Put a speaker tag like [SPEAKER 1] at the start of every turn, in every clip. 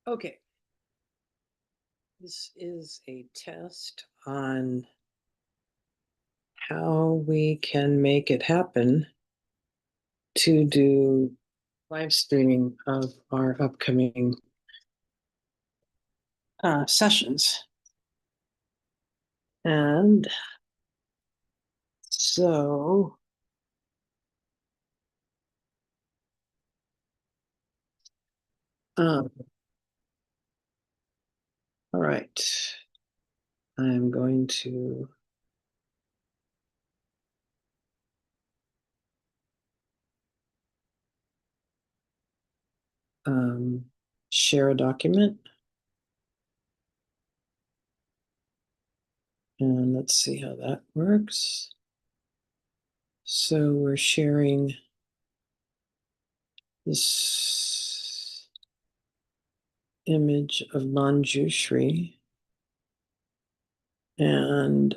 [SPEAKER 1] Okay. This is a test on how we can make it happen to do live streaming of our upcoming sessions. And so all right. I'm going to share a document. And let's see how that works. So we're sharing this image of Manjushri. And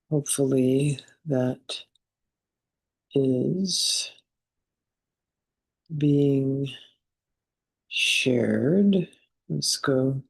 [SPEAKER 1] hopefully that is being shared. Let's go.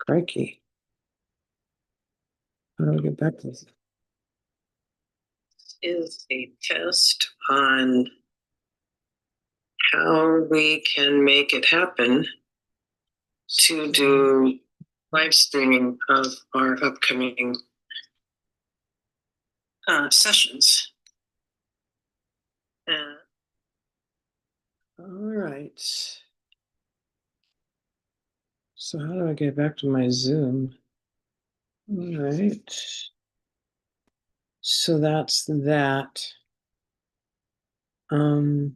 [SPEAKER 1] Crikey. How do I get back to this? This is a test on how we can make it happen to do live streaming of our upcoming sessions. All right. So how do I get back to my Zoom? All right. So that's that. Let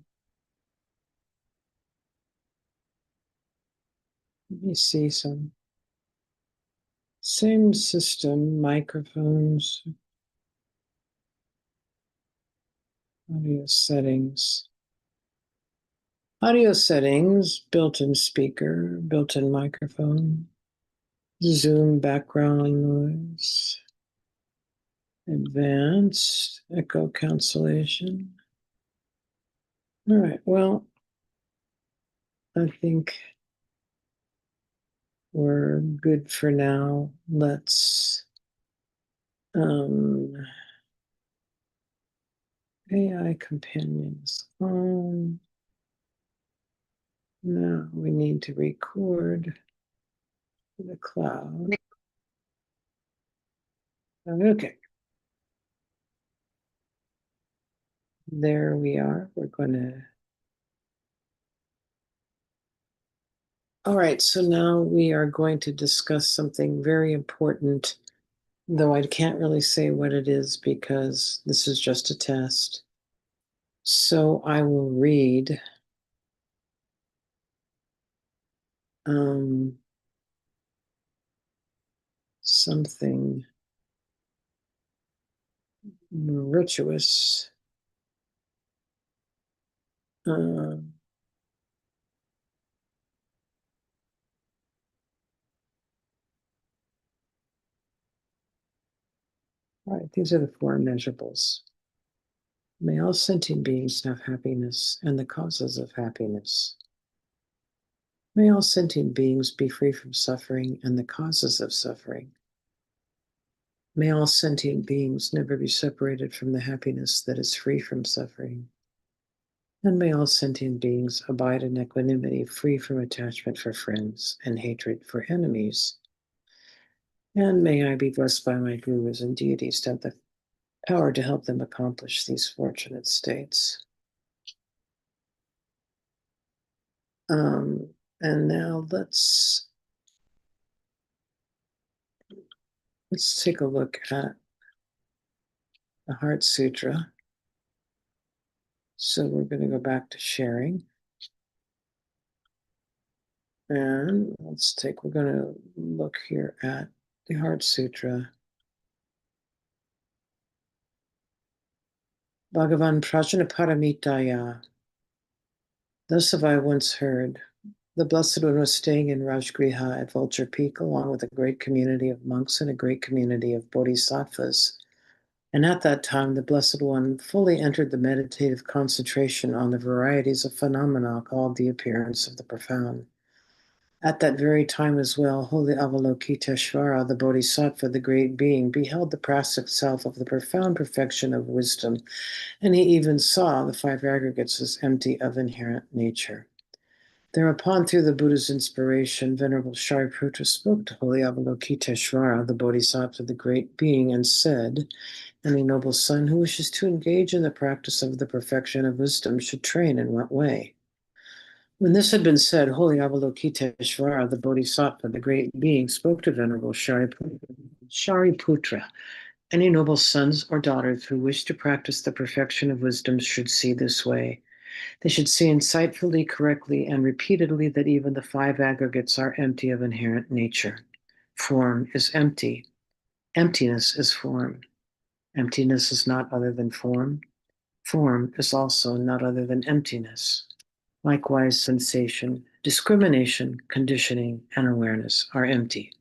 [SPEAKER 1] me see some. Same system, microphones, audio settings. Audio settings, built-in speaker, built-in microphone, Zoom background noise, advanced echo cancellation. All right, well, I think we're good for now. Let's AI companions on. Now we need to record the cloud. Okay. There we are. We're going to. All right. So now we are going to discuss something very important, though I can't really say what it is because this is just a test. So I will read something virtuous. All right, these are the four immeasurables. May all sentient beings have happiness and the causes of happiness. May all sentient beings be free from suffering and the causes of suffering. May all sentient beings never be separated from the happiness that is free from suffering. And may all sentient beings abide in equanimity, free from attachment for friends and hatred for enemies. And may I be blessed by my gurus and deities to have the power to help them accomplish these fortunate states. And now let's take a look at the Heart Sutra. So we're going to go back to sharing. And we're going to look here at the Heart Sutra. Bhagavan Prajnaparamita. Thus have I once heard. The Blessed One was staying in Rajgriha at Vulture Peak along with a great community of monks and a great community of bodhisattvas. And at that time, the Blessed One fully entered the meditative concentration on the varieties of phenomena called the appearance of the profound. At that very time as well, holy Avalokiteshvara, the Bodhisattva, the great being, beheld the plastic self of the profound perfection of wisdom, and he even saw the five aggregates as empty of inherent nature. Thereupon, through the Buddha's inspiration, Venerable Shariputra spoke to holy Avalokiteshvara, the Bodhisattva, the great being, and said, "Any noble son who wishes to engage in the practice of the perfection of wisdom should train in what way?" When this had been said, holy Avalokiteshvara, the Bodhisattva, the great being, spoke to Venerable Shariputra. Any noble sons or daughters who wish to practice the perfection of wisdom should see this way. They should see insightfully, correctly, and repeatedly that even the five aggregates are empty of inherent nature. Form is empty. Emptiness is form. Emptiness is not other than form. Form is also not other than emptiness. Likewise, sensation, discrimination, conditioning, and awareness are empty.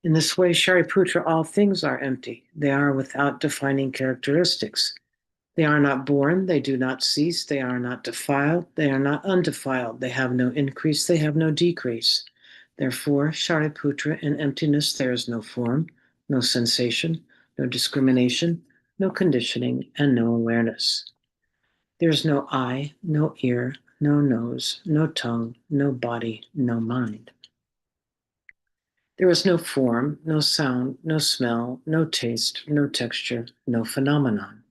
[SPEAKER 1] In this way, Shariputra, all things are empty. They are without defining characteristics. They are not born, they do not cease, they are not defiled, they are not undefiled, they have no increase, they have no decrease. Therefore, Shariputra, in emptiness there is no form, no sensation, no discrimination, no conditioning, and no awareness. There is no eye, no ear, no nose, no tongue, no body, no mind. There is no form, no sound, no smell, no taste, no texture, no phenomenon.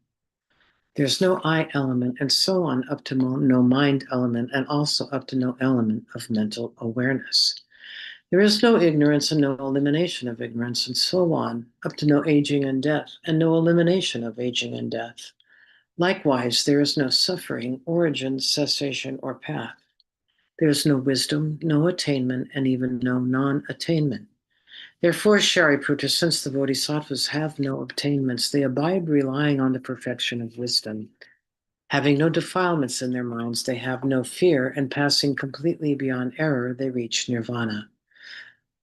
[SPEAKER 1] There's no I element, and so on, up to no mind element, and also up to no element of mental awareness. There is no ignorance and no elimination of ignorance, and so on, up to no aging and death, and no elimination of aging and death. Likewise, there is no suffering, origin, cessation, or path. There is no wisdom, no attainment, and even no non-attainment. Therefore, Shariputra, since the bodhisattvas have no obtainments, they abide relying on the perfection of wisdom. Having no defilements in their minds, they have no fear, and passing completely beyond error, they reach nirvana.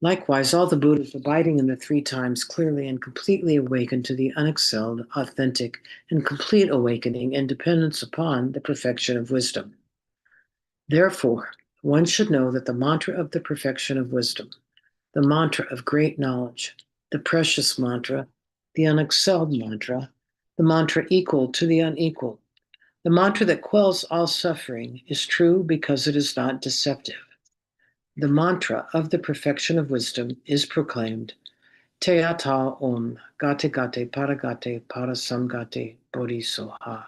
[SPEAKER 1] Likewise, all the Buddhas abiding in the three times clearly and completely awakened to the unexcelled, authentic, and complete awakening and dependence upon the perfection of wisdom. Therefore, one should know that the mantra of the perfection of wisdom, the mantra of great knowledge, the precious mantra, the unexcelled mantra, the mantra equal to the unequal, the mantra that quells all suffering is true because it is not deceptive. The mantra of the perfection of wisdom is proclaimed, Teata Om Gate Gate Paragate Parasamgate Bodhisoha.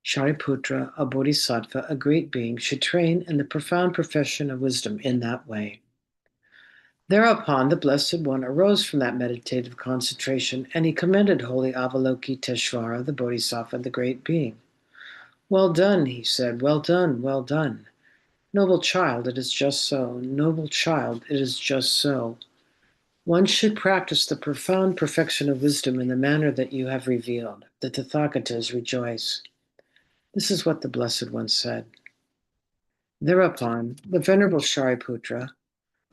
[SPEAKER 1] Shariputra, a bodhisattva, a great being, should train in the profound profession of wisdom in that way. Thereupon the Blessed One arose from that meditative concentration, and he commended holy Avalokiteshvara, the bodhisattva, the great being. Well done, he said, well done, well done. Noble child, it is just so. Noble child, it is just so. One should practice the profound perfection of wisdom in the manner that you have revealed. The Tathagatas rejoice. This is what the Blessed One said. Thereupon, the Venerable Shariputra,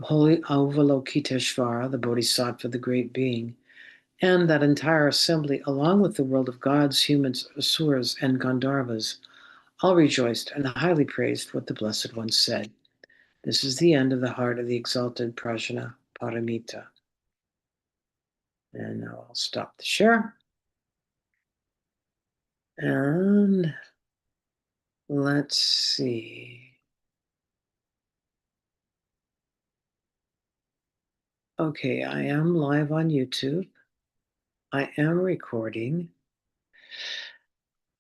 [SPEAKER 1] holy Avalokiteshvara, the Bodhisattva, the great being, and that entire assembly, along with the world of gods, humans, asuras, and Gandharvas, all rejoiced and highly praised what the Blessed One said. This is the end of the heart of the exalted Prajna Paramita. And now I'll stop the share. And let's see. Okay, I am live on YouTube. I am recording.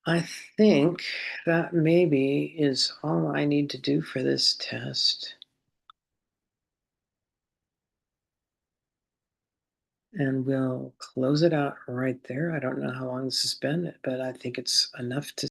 [SPEAKER 1] I think that maybe is all I need to do for this test. And we'll close it out right there. I don't know how long this has been, but I think it's enough to